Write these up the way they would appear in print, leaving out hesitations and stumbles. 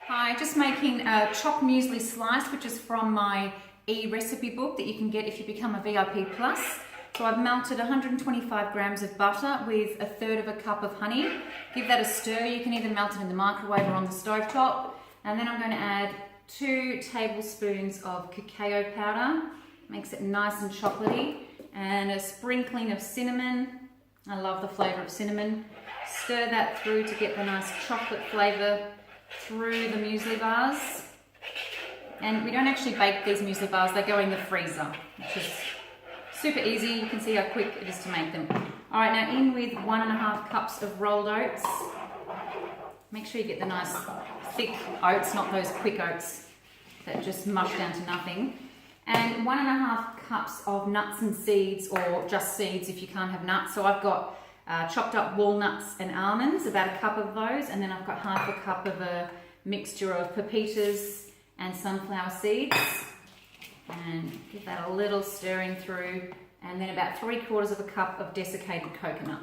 Hi, just making a Choc Muesli slice, which is from my e-recipe book that you can get if you become a VIP plus. So I've melted 125 grams of butter with 1/3 cup of honey. Give that a stir. You can either melt it in the microwave or on the stovetop. And then I'm going to add 2 tablespoons of cacao powder. Makes it nice and chocolatey. And a sprinkling of cinnamon. I love the flavour of cinnamon. Stir that through to get the nice chocolate flavour through the muesli bars. And we don't actually bake these muesli bars, they go in the freezer, which is super easy. You can see how quick it is to make them. All right, now in with 1.5 cups of rolled oats. Make sure you get the nice thick oats, not those quick oats that just mush down to nothing. And 1.5 cups of nuts and seeds, or just seeds if you can't have nuts. So I've got chopped up walnuts and almonds, about 1 cup of those, and then I've got 1/2 cup of a mixture of pepitas and sunflower seeds. And give that a little stirring through, and then about 3/4 cup of desiccated coconut.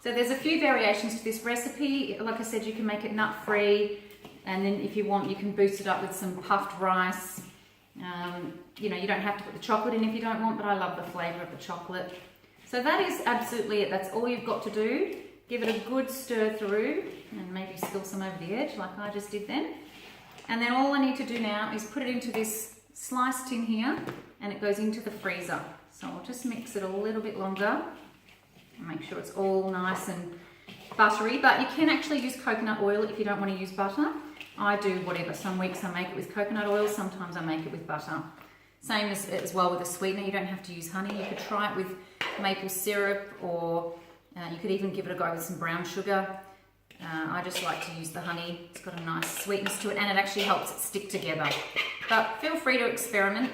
So there's a few variations to this recipe. Like I said, you can make it nut-free, and then if you want, you can boost it up with some puffed rice. You know, you don't have to put the chocolate in if you don't want, but I love the flavour of the chocolate. So that is absolutely it. That's all you've got to do. Give it a good stir through, and maybe spill some over the edge like I just did then. And then all I need to do now is put it into this sliced tin here, and it goes into the freezer. So I'll just mix it a little bit longer and make sure it's all nice and buttery. But you can actually use coconut oil if you don't want to use butter. I do whatever. Some weeks I make it with coconut oil, sometimes I make it with butter. Same as well with a sweetener. You don't have to use honey. You could try it with maple syrup, or you could even give it a go with some brown sugar. I just like to use the honey. It's got a nice sweetness to it, and it actually helps it stick together. But feel free to experiment.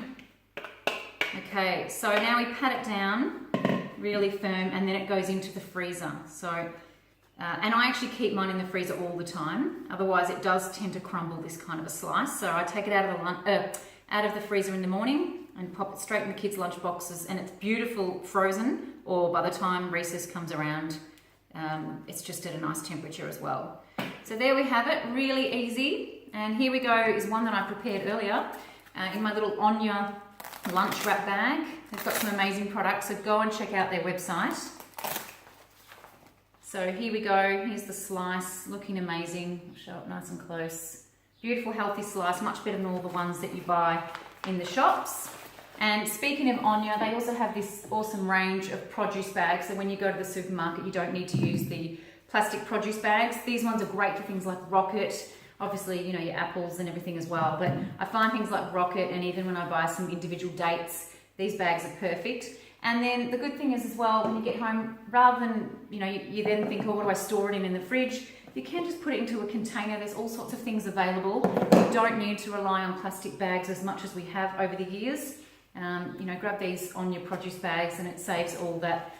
Okay, so now we pat it down really firm, and then it goes into the freezer. So, and I actually keep mine in the freezer all the time. Otherwise, it does tend to crumble, this kind of a slice. So I take it out of the freezer in the morning and pop it straight in the kids' lunch boxes, and it's beautiful frozen, or by the time recess comes around, it's just at a nice temperature as well. So there we have it, really easy. And here we go is one that I prepared earlier in my little Anya lunch wrap bag. They've got some amazing products, so go and check out their website. So here we go, here's the slice, looking amazing. I'll show it nice and close. Beautiful, healthy slice, much better than all the ones that you buy in the shops. And speaking of Anya, they also have this awesome range of produce bags. So when you go to the supermarket, you don't need to use the plastic produce bags. These ones are great for things like rocket, obviously, you know, your apples and everything as well. But I find things like rocket, and even when I buy some individual dates, these bags are perfect. And then the good thing is as well, when you get home, rather than, you know, you then think, oh, what do I store it in the fridge? You can just put it into a container. There's all sorts of things available. You don't need to rely on plastic bags as much as we have over the years. You know, grab these on your produce bags, and it saves all that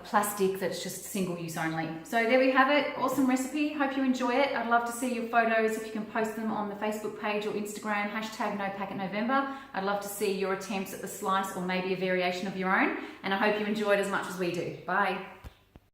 plastic that's just single use only. So there we have it. Awesome recipe. Hope you enjoy it. I'd love to see your photos if you can post them on the Facebook page or Instagram, #NoPacketNovember. I'd love to see your attempts at the slice, or maybe a variation of your own. And I hope you enjoy it as much as we do. Bye.